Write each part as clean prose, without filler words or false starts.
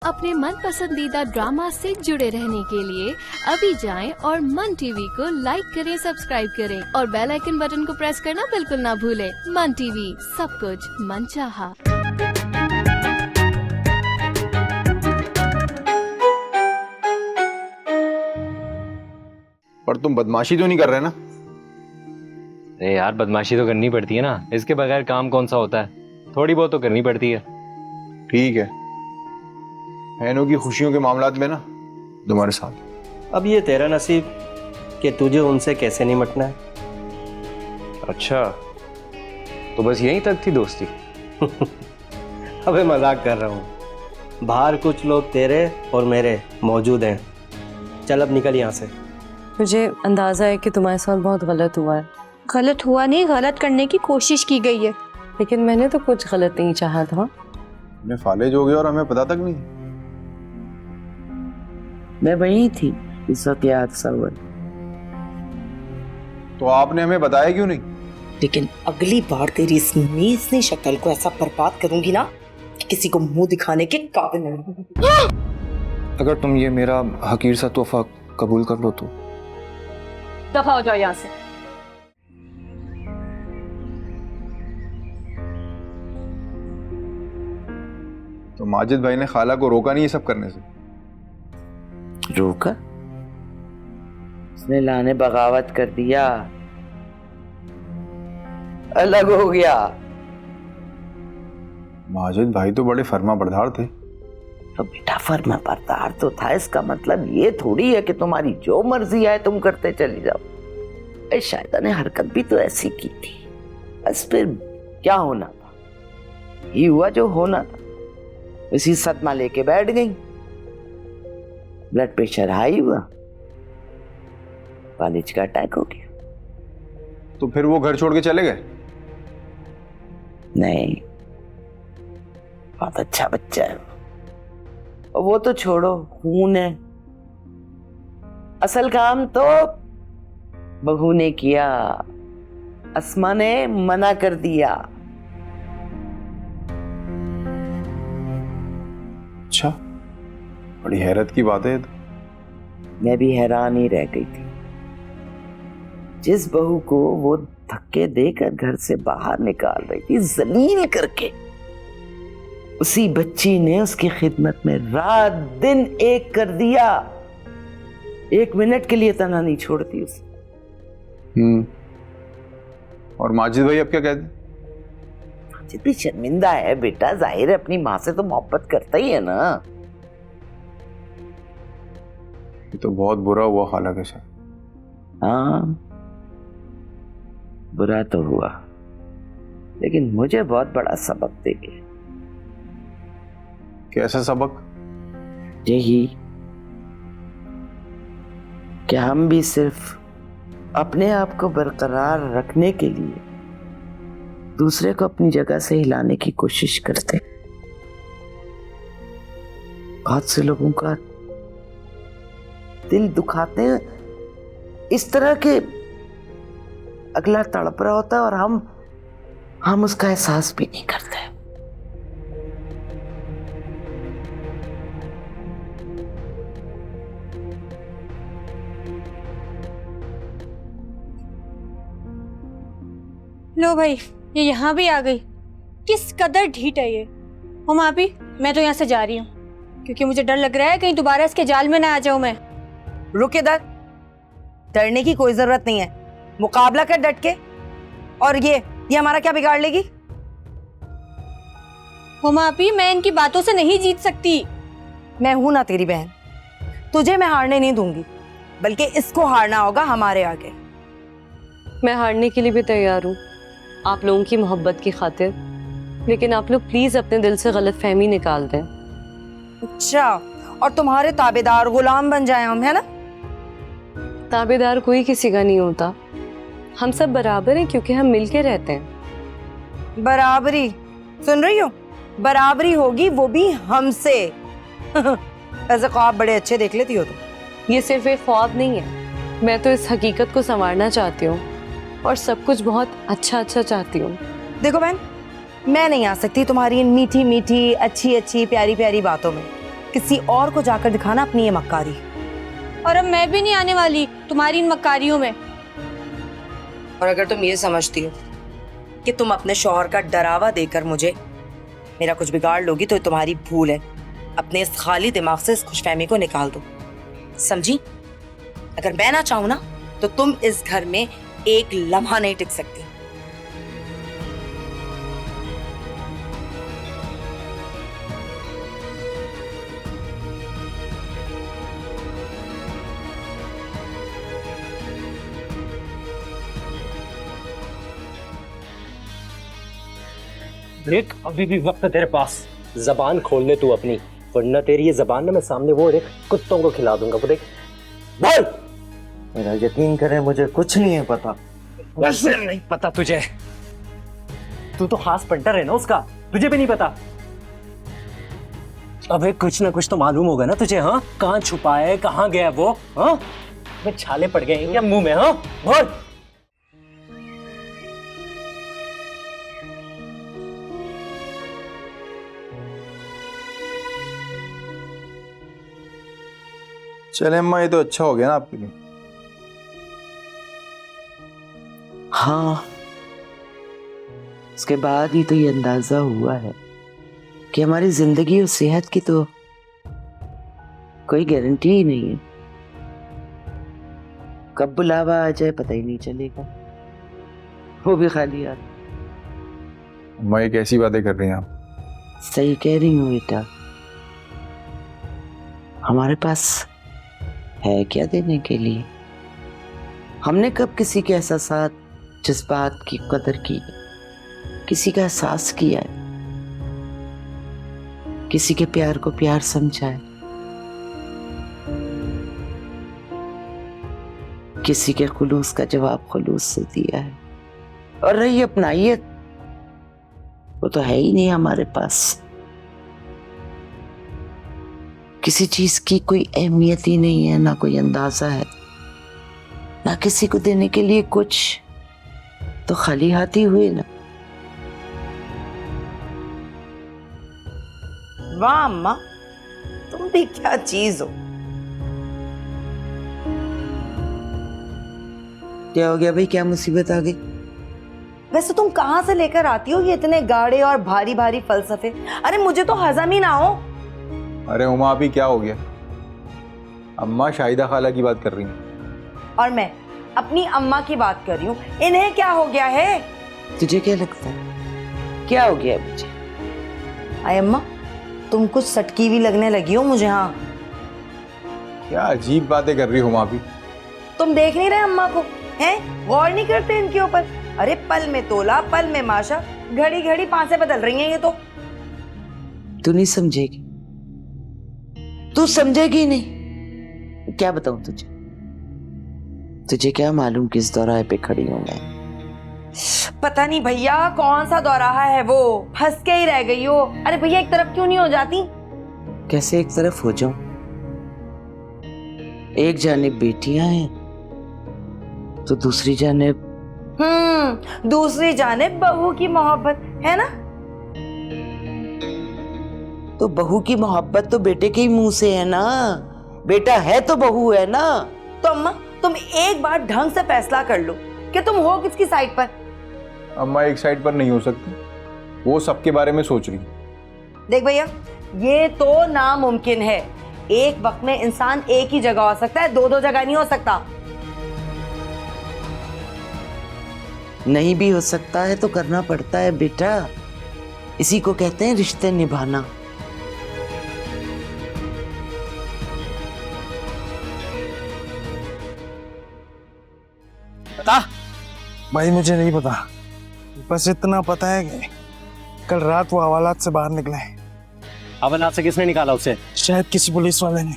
अपने मन पसंदीदा ड्रामा से जुड़े रहने के लिए अभी जाएं और मन टीवी को लाइक करें, सब्सक्राइब करें और बेल आइकन बटन को प्रेस करना बिल्कुल ना भूलें। मन टीवी, सब कुछ मनचाहा। पर तुम बदमाशी तो नहीं कर रहे ना? अरे यार, बदमाशी तो करनी पड़ती है ना, इसके बगैर काम कौन सा होता है। थोड़ी बहुत तो करनी पड़ती है। ठीक है, बहनों की खुशियों के मामलात में ना तुम्हारे साथ। अब ये तेरा नसीब कि तुझे उनसे कैसे निपटना है। अच्छा, तो बस यहीं तक थी दोस्ती? अबे मजाक कर रहा हूँ। बाहर कुछ लोग तेरे और मेरे मौजूद हैं। चल अब निकल यहाँ से। मुझे अंदाजा है कि तुम्हारे साथ बहुत गलत हुआ है। गलत हुआ नहीं, गलत करने की कोशिश की गई है। लेकिन मैंने तो कुछ गलत नहीं चाहा था। मैं फालेज हो गया और हमें पता तक नहीं। मैं वही थी इस वक्त याद हुआ। तो आपने हमें बताया क्यों नहीं? लेकिन अगली बार तेरी इस नीचनी शक्ल को ऐसा बर्बाद करूंगी ना कि किसी को मुंह दिखाने के काबिल नहीं। अगर तुम ये मेरा हकीर सा तोहफा कबूल कर लो तो दफा हो जाओ यहाँ से। तो माजिद भाई ने खाला को रोका नहीं ये सब करने से? रोका? उसने लाने बगावत कर दिया, अलग हो गया। माजिद भाई तो बड़े फर्मा बरदार थे। तो बेटा फर्मा बरदार तो था, इसका मतलब ये थोड़ी है कि तुम्हारी जो मर्जी आए तुम करते चली जाओ। शायदा ने हरकत भी तो ऐसी की थी। बस फिर क्या होना था, ये हुआ जो होना था। इसी सदमा लेके बैठ गई, ब्लड प्रेशर हाई हुआ, कॉलेज का अटैक हो गया। तो फिर वो घर छोड़ के चले गए? नहीं, बहुत अच्छा बच्चा है और वो तो छोड़ो, खून है। असल काम तो बहू ने किया, अस्मा ने मना कर दिया। अच्छा, बड़ी हैरत की बात है। मैं भी हैरान ही रह गई थी। जिस बहू को वो धक्के देकर घर से बाहर निकाल रही थी जलील करके, उसी बच्ची ने उसकी खिदमत में रात दिन एक कर दिया। 1 मिनट के लिए तना नहीं छोड़ती उसे। और माजिद भाई अब क्या कहते? माजिद भी शर्मिंदा है बेटा, जाहिर है अपनी माँ से तो मोहब्बत करता ही है ना। ये तो बहुत बुरा हुआ खाला के साथ। हाँ, बुरा तो हुआ, लेकिन मुझे बहुत बड़ा सबक दे गया। कैसा सबक? यही कि हम भी सिर्फ अपने आप को बरकरार रखने के लिए दूसरे को अपनी जगह से हिलाने की कोशिश करते। बहुत से लोगों का दिल दुखाते हैं इस तरह के, अगला तड़प रहा होता है और हम उसका एहसास भी नहीं करते। लो भाई, ये यहाँ भी आ गई। किस कदर ढीठ है ये। हम आप ही, मैं तो यहाँ से जा रही हूँ क्योंकि मुझे डर लग रहा है कहीं दोबारा इसके जाल में ना आ जाऊं मैं। रुक इधर, डरने की कोई जरूरत नहीं है। मुकाबला कर डट के। और ये हमारा क्या बिगाड़ लेगी? हम आप ही, मैं इनकी बातों से नहीं जीत सकती। मैं हूं ना तेरी बहन, तुझे मैं हारने नहीं दूंगी, बल्कि इसको हारना होगा हमारे आगे। मैं हारने के लिए भी तैयार हूँ, आप लोगों की मोहब्बत की खातिर। लेकिन आप लोग प्लीज अपने दिल से गलतफहमी निकाल दें। अच्छा, और तुम्हारे ताबेदार गुलाम बन जाए हम, है ना? ताबेदार कोई किसी का नहीं होता। हम सब बराबर हैं क्योंकि हम मिलके रहते हैं। बराबरी सुन रही हो? बराबरी होगी वो भी हमसे। ऐसे ख्वाब बड़े अच्छे देख लेती हो तुम। ये सिर्फ एक ख्वाब नहीं है, मैं तो इस हकीकत को संवारना चाहती हूँ और सब कुछ बहुत अच्छा अच्छा चाहती हूँ। देखो बहन, मैं नहीं आ सकती तुम्हारी इन मीठी मीठी अच्छी अच्छी प्यारी प्यारी बातों में। किसी और को जाकर दिखाना अपनी ये मक्कारी। और अब मैं भी नहीं आने वाली तुम्हारी इन मक्कारियों में। और अगर तुम ये समझती हो कि तुम अपने शौहर का डरावा देकर मुझे मेरा कुछ बिगाड़ लोगी तो तुम्हारी भूल है। अपने इस खाली दिमाग से इस खुशफहमी को निकाल दो, समझी? अगर मैं ना चाहूं ना तो तुम इस घर में एक लम्हा नहीं टिक सकती। देख अभी भी वक्त है तेरे पास, जबान खोल ले तू अपनी, वरना तेरी ये जबान ना मैं सामने वो देख कुत्तों को खिला दूंगा। वो देख, बोल। मेरा यकीन करें, मुझे कुछ नहीं है पता। वैसे नहीं पता तुझे? तू तो खास पंटर है ना उसका, तुझे भी नहीं पता? अबे कुछ ना कुछ तो मालूम होगा ना तुझे। हाँ, कहाँ छुपा है, कहाँ गया वो? हाँ, मैं छाले पड़ गए क्या मुंह में? हाँ बोल। चले अम्मा, ये तो अच्छा हो गया ना आपके लिए। हाँ, उसके बाद ही तो ये अंदाजा हुआ है कि हमारी जिंदगी और सेहत की तो कोई गारंटी ही नहीं है। कब बुलावा आ जाए पता ही नहीं चलेगा, वो भी खाली यार। अम्मा ये कैसी बातें कर रही हैं आप? सही कह रही हूँ बेटा, हमारे पास है क्या देने के लिए? हमने कब किसी के एहसासात, जज्बात की कदर की, किसी का एहसास किया है, किसी के प्यार को प्यार समझा है, किसी के खुलूस का जवाब खुलूस से दिया है? और रही अपनाइयत, वो तो है ही नहीं हमारे पास। किसी चीज की कोई अहमियत ही नहीं है, ना कोई अंदाजा है, ना किसी को देने के लिए कुछ, तो खाली हाथ ही हुए ना। वाह अम्मा, तुम भी क्या चीज हो। क्या हो गया भाई, क्या मुसीबत आ गई? वैसे तुम कहाँ से लेकर आती हो ये इतने गाढ़े और भारी भारी फलसफे? अरे मुझे तो हजम ही ना हो। अरे उमा अभी क्या हो गया? अम्मा शाहिदा खाला की बात कर रही हैं। और मैं अपनी अम्मा की बात कर रही हूँ, इन्हें क्या हो गया है? तुझे क्या लगता है क्या हो गया मुझे? आय अम्मा, तुम कुछ सटकी भी लगने लगी हो मुझे। हाँ, क्या अजीब बातें कर रही हो उमा अभी? तुम देख नहीं रहे अम्मा को? हैं, गौर नहीं करते इनके ऊपर? अरे पल में तोला पल में माशा, घड़ी घड़ी पांसे बदल रही हैं ये तो। तू नहीं समझेगी, तू समझेगी नहीं। क्या बताऊं तुझे? तुझे क्या मालूम किस दौराहे पे खड़ी हूं मैं? पता नहीं भैया कौन सा दौराहा है वो, फंस के ही रह गई हो। अरे भैया एक तरफ क्यों नहीं हो जाती? कैसे एक तरफ हो जाऊं? एक जानिब बेटियां हैं तो दूसरी जानिब दूसरी जानिब बहू की मोहब्बत है ना। तो बहू की मोहब्बत तो बेटे के ही मुंह से है ना, बेटा है तो बहू है ना। तो अम्मा तुम एक बार ढंग से फैसला कर लो कि तुम हो किसकी साइड पर। अम्मा एक साइड पर नहीं हो सकती, वो सबके बारे में सोच रही। देख भैया, ये तो नामुमकिन है। एक वक्त में इंसान एक ही जगह हो सकता है, दो दो जगह नहीं हो सकता। नहीं भी हो सकता है तो करना पड़ता है बेटा, इसी को कहते हैं रिश्ते निभाना। बता। भाई मुझे नहीं पता, बस इतना पता है कि कल रात वो हवालात से बाहर निकले। हवालात से किसने निकाला उसे? शायद किसी पुलिस वाले ने।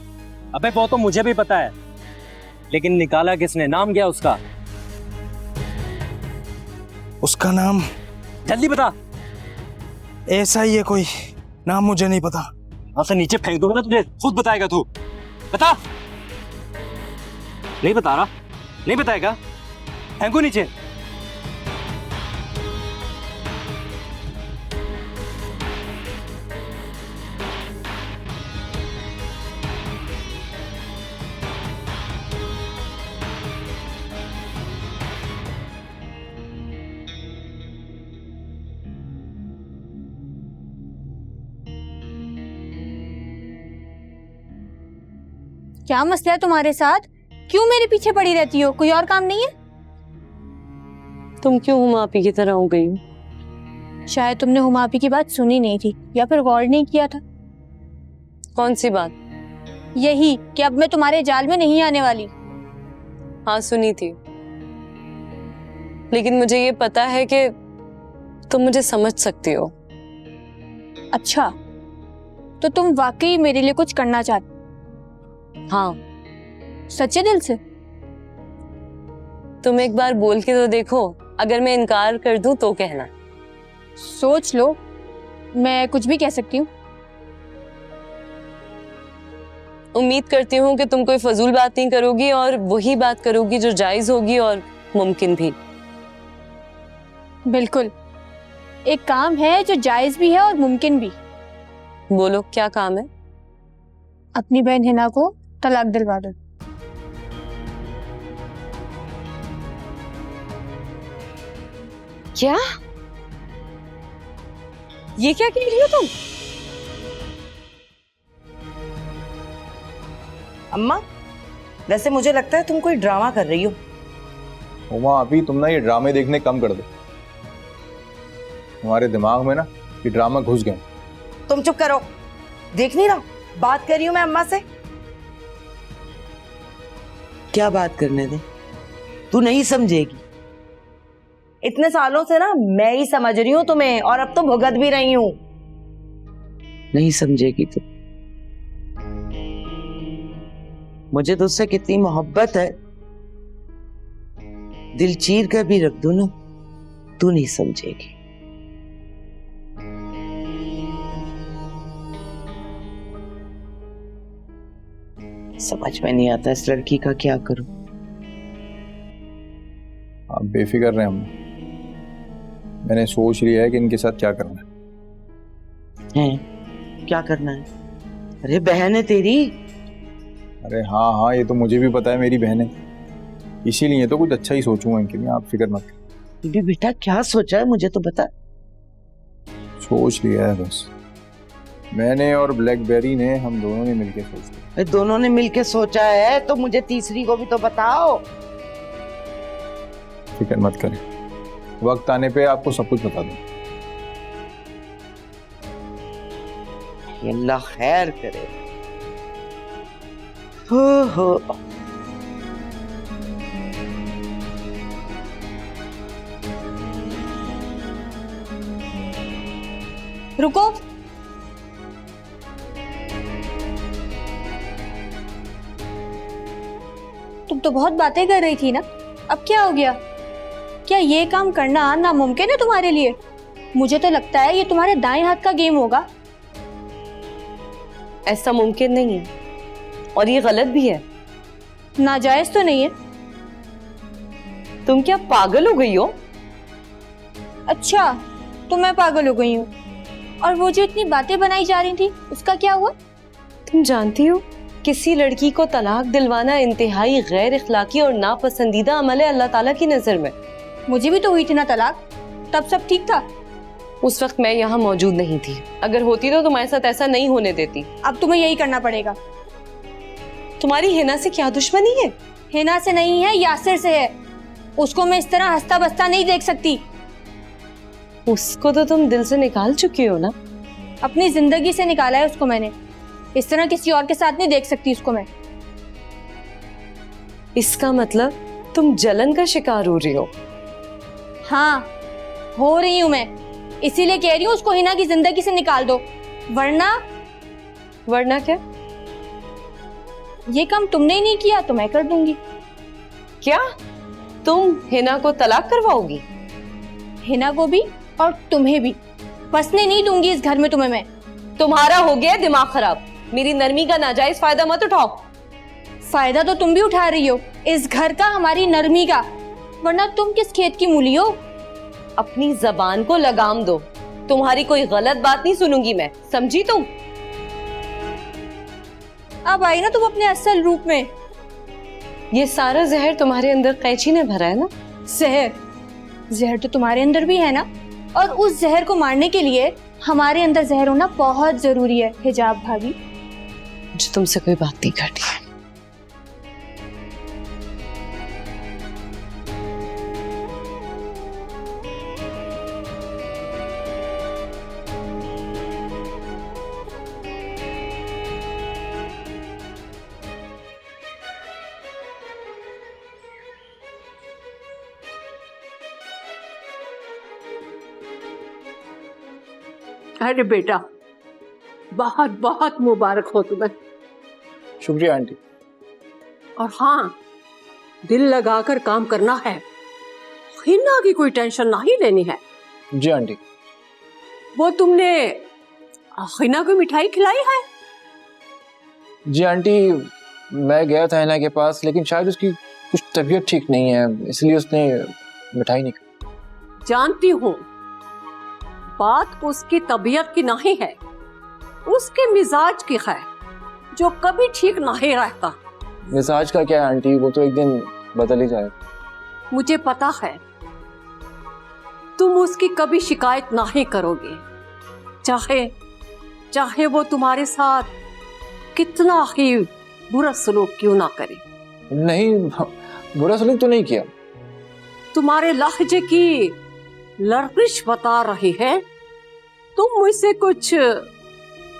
अबे वो तो मुझे भी पता है, लेकिन निकाला किसने? नाम क्या उसका? उसका नाम जल्दी बता। ऐसा ही है कोई, नाम मुझे नहीं पता। वहां से नीचे फेंक दूंगा ना तुझे, खुद बताएगा तू। बता। नहीं बता रहा? नहीं बताएगा? फेंको नीचे। क्या मसला है तुम्हारे साथ? क्यों मेरे पीछे पड़ी रहती हो? कोई और काम नहीं है? तुम क्यों हुमापी की तरह हो गई हो? शायद तुमने हुमापी की बात सुनी नहीं थी या फिर गौर नहीं किया था। कौन सी बात? यही कि अब मैं तुम्हारे जाल में नहीं आने वाली। हाँ सुनी थी, लेकिन मुझे ये पता है कि तुम मुझे समझ सकती हो। अच्छा, तो तुम वाकई मेरे लिए कुछ करना चाहती? हाँ, सच्चे दिल से? तुम एक बार बोल के तो देखो, अगर मैं इनकार कर दूं तो कहना। सोच लो, मैं कुछ भी कह सकती हूँ। उम्मीद करती हूँ कि तुम कोई फजूल बात नहीं करोगी और वही बात करोगी जो जायज होगी और मुमकिन भी। बिल्कुल, एक काम है जो जायज भी है और मुमकिन भी। बोलो क्या काम है? अपनी बहन हिना को तलाक दिलवा दो। क्या? ये क्या कह रही हो तुम? अम्मा, वैसे मुझे लगता है तुम कोई ड्रामा कर रही हो। हुमा अभी तुम ना ये ड्रामे देखने कम कर दो। तुम्हारे दिमाग में ना ये ड्रामा घुस गए। तुम चुप करो, देख नहीं रहा बात कर रही हूँ मैं अम्मा से। क्या बात करने दे, तू नहीं समझेगी। इतने सालों से ना मैं ही समझ रही हूँ तुम्हें, और अब तो भुगत भी रही हूँ। नहीं समझेगी तू। मुझे तो उससे कितनी मोहब्बत है, दिल चीर कर भी रख दूं ना, तू नहीं समझेगी। समझ में नहीं आता इस लड़की का क्या करूं। आप बेफिक्र रहे, हम मैंने सोच लिया है कि इनके साथ क्या करना है। क्या करना है? अरे बहन है तेरी। अरे हाँ हाँ, ये तो मुझे भी पता है, मेरी बहन है, इसीलिए तो कुछ अच्छा ही सोचूंगा इनके लिए। आप फिक्र मत करो। भी बेटा क्या सोचा है मुझे तो बता। सोच लिया है बस, मैंने और ब्लैकबेरी ने, हम दोनों ने मिलकर सोच लिया। दोनों ने मिलके सोचा है तो मुझे तीसरी को भी तो बताओ। फिक्र मत करें, वक्त आने पे आपको सब कुछ बता दूं। अल्लाह खैर करे। हो रुको, तुम तो बहुत बातें कर रही थी ना, अब क्या हो गया? क्या ये काम करना नामुमकिन है तुम्हारे लिए? मुझे तो लगता है ये तुम्हारे दाएं हाथ का गेम होगा। ऐसा मुमकिन नहीं है और ये गलत भी है। नाजायज तो नहीं है? तुम क्या पागल हो गई हो? अच्छा, तो मैं पागल हो गई हूँ। और वो जो इतनी बातें बनाई जा रही थी उसका क्या हुआ? तुम जानती हो, किसी लड़की को तलाक दिलवाना इंतहाई गैर इखलाकी और नापसंदीदा अमल है अल्लाह ताला की नजर में। मुझे भी तो हुई थी ना तलाक, तब सब ठीक था। उस वक्त मैं यहाँ मौजूद नहीं थी, अगर होती तो तुम्हारे साथ ऐसा नहीं होने देती। अब तुम्हें यही करना पड़ेगा। तुम्हारी हिना से क्या दुश्मनी है? हिना से नहीं है, यासिर से है। उसको मैं इस तरह हंसता बसता नहीं देख सकती। उसको तो तुम दिल से निकाल चुकी हो ना? अपनी जिंदगी से निकाला है उसको मैंने, इस तरह किसी और के साथ नहीं देख सकती उसको मैं। इसका मतलब तुम जलन का शिकार हो रही हो? हाँ, हो रही हूं मैं, इसीलिए कह रही हूँ उसको हिना की जिंदगी से निकाल दो, वरना क्या? ये काम तुमने ही नहीं किया तो मैं कर दूंगी। क्या तुम हिना को तलाक करवाओगी? हिना को भी और तुम्हें भी, बसने नहीं दूंगी इस घर में तुम्हें मैं। तुम्हारा हो गया दिमाग खराब, मेरी नरमी का नाजायज फायदा मत उठाओ। फायदा तो तुम भी उठा रही हो इस घर का, हमारी नरमी का, वरना तुम किस खेत की मूली हो? अपनी जबान को लगाम दो, तुम्हारी कोई गलत बात नहीं सुनूंगी मैं, समझी तुम? अब आई ना तुम अपने असल रूप में। ये सारा जहर तुम्हारे अंदर कैची ने भरा है ना? जहर तो तुम्हारे अंदर भी है ना, और उस जहर को मारने के लिए हमारे अंदर जहर होना बहुत जरूरी है। हिजाब भाभी, मुझे तुमसे कोई बात नहीं करनी है। अरे बेटा, बहुत बहुत मुबारक हो तुम्हें। शुक्रिया आंटी। और हाँ, दिल लगाकर काम करना है, हिना की कोई टेंशन नहीं लेनी है। जी आंटी। वो तुमने हिना को मिठाई खिलाई है? जी आंटी, मैं गया था हिना के पास, लेकिन शायद उसकी कुछ तबीयत ठीक नहीं है, इसलिए उसने मिठाई नहीं खाई। जानती हूँ, बात उसकी तबीयत की नहीं है, उसके मिजाज की है, जो कभी ठीक नहीं रहता। मिजाज का क्या है आंटी, वो तो एक दिन बदल ही जाएगा। मुझे पता है तुम उसकी कभी शिकायत नहीं करोगे, चाहे वो तुम्हारे साथ कितना ही बुरा सलूक क्यों ना करे। नहीं, बुरा सलूक तो नहीं किया। तुम्हारे लहजे की लर्जिश बता रही है तुम मुझसे कुछ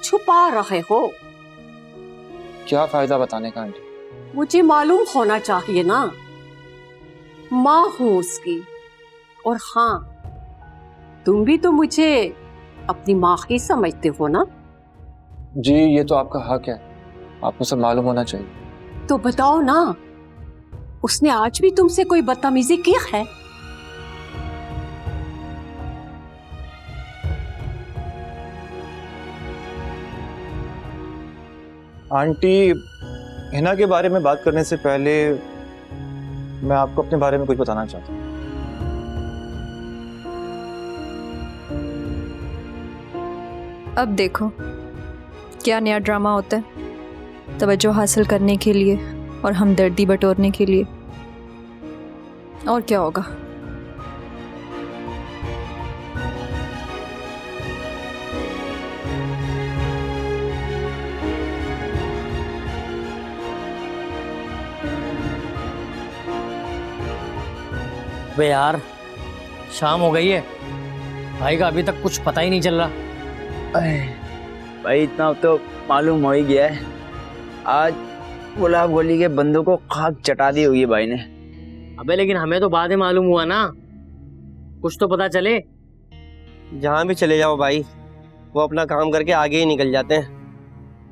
छुपा रहे हो। क्या फायदा बताने का आंटी? मुझे मालूम होना चाहिए ना, माँ हूं उसकी। और हाँ, तुम भी तो मुझे अपनी माँ ही समझते हो ना। जी, ये तो आपका हक है, आपको सब मालूम होना चाहिए। तो बताओ ना, उसने आज भी तुमसे कोई बदतमीजी की है? आंटी, हिना के बारे में बात करने से पहले मैं आपको अपने बारे में कुछ बताना चाहता हूँ। अब देखो क्या नया ड्रामा होता है, तवज्जो हासिल करने के लिए और हमदर्दी बटोरने के लिए। और क्या होगा? बे यार, शाम हो गई है, भाई का अभी तक कुछ पता ही नहीं चल रहा। भाई इतना तो मालूम हो ही गया है, आज गुलाब गोली के बंदों को खाक चटा दी होगी भाई ने। अबे लेकिन हमें तो बाद में मालूम हुआ ना, कुछ तो पता चले। जहाँ भी चले जाओ भाई, वो अपना काम करके आगे ही निकल जाते हैं,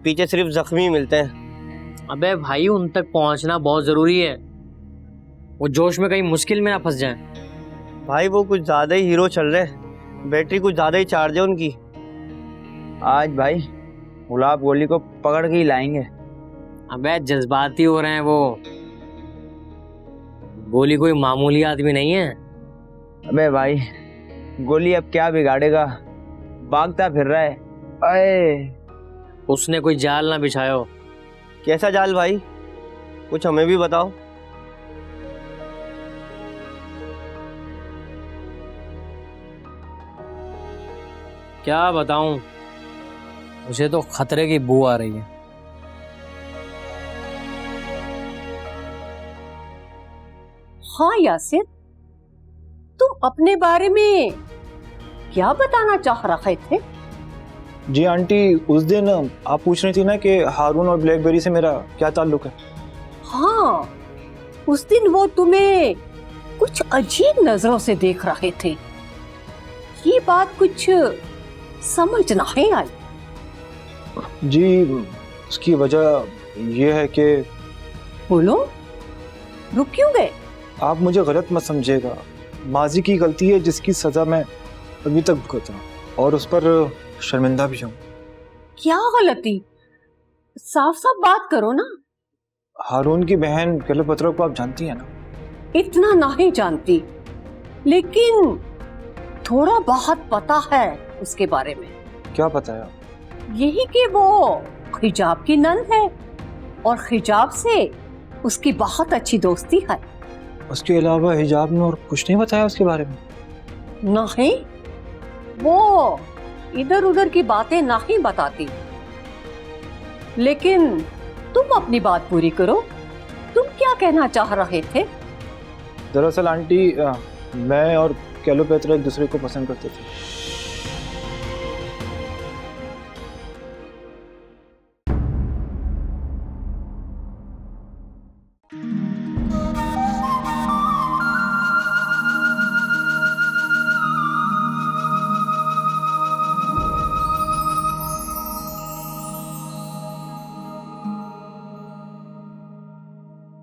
पीछे सिर्फ जख्मी मिलते हैं। अबे भाई, उन तक पहुंचना बहुत जरूरी है, वो जोश में कहीं मुश्किल में ना फंस जाएं। भाई वो कुछ ज्यादा ही हीरो चल रहे हैं, बैटरी कुछ ज्यादा ही चार्ज है उनकी। आज भाई गुलाब गोली को पकड़ के ही लाएंगे। अबे जज्बाती हो रहे हैं वो, गोली कोई मामूली आदमी नहीं है। अबे भाई, गोली अब क्या बिगाड़ेगा, भागता फिर रहा है। अरे उसने कोई जाल ना बिछाया हो। कैसा जाल भाई, कुछ हमें भी बताओ। क्या बताऊं, मुझे तो खतरे की बू आ रही है। हाँ यासिर, तुम अपने बारे में क्या बताना चाह रहे थे? जी आंटी, उस दिन आप पूछ रही थी ना कि हारून और ब्लैकबेरी से मेरा क्या ताल्लुक है। हाँ, उस दिन वो तुम्हें कुछ अजीब नजरों से देख रहे थे, ये बात कुछ समझ नहीं आई। जी, उसकी वजह यह है कि बोलो, रुक क्यों गए? आप मुझे गलत मत समझिएगा, माजी की गलती है जिसकी सजा मैं अभी तक भुगत रहा हूं और उस पर शर्मिंदा भी हूं। क्या गलती? साफ साफ बात करो ना। हारून की बहन क्लेयोपेत्रा को आप जानती हैं ना? इतना नहीं जानती, लेकिन थोड़ा बहुत पता है उसके बारे में। क्या पता है? यही कि वो हिजाब की नंद है और हिजाब से उसकी बहुत अच्छी दोस्ती है। उसके अलावा हिजाब ने और कुछ नहीं बताया उसके बारे में? नहीं, वो इधर उधर की बातें नहीं बताती। लेकिन तुम अपनी बात पूरी करो, तुम क्या कहना चाह रहे थे? दरअसल आंटी, मैं और क्लेयोपेत्रा एक दूसरे को पसंद करते थे।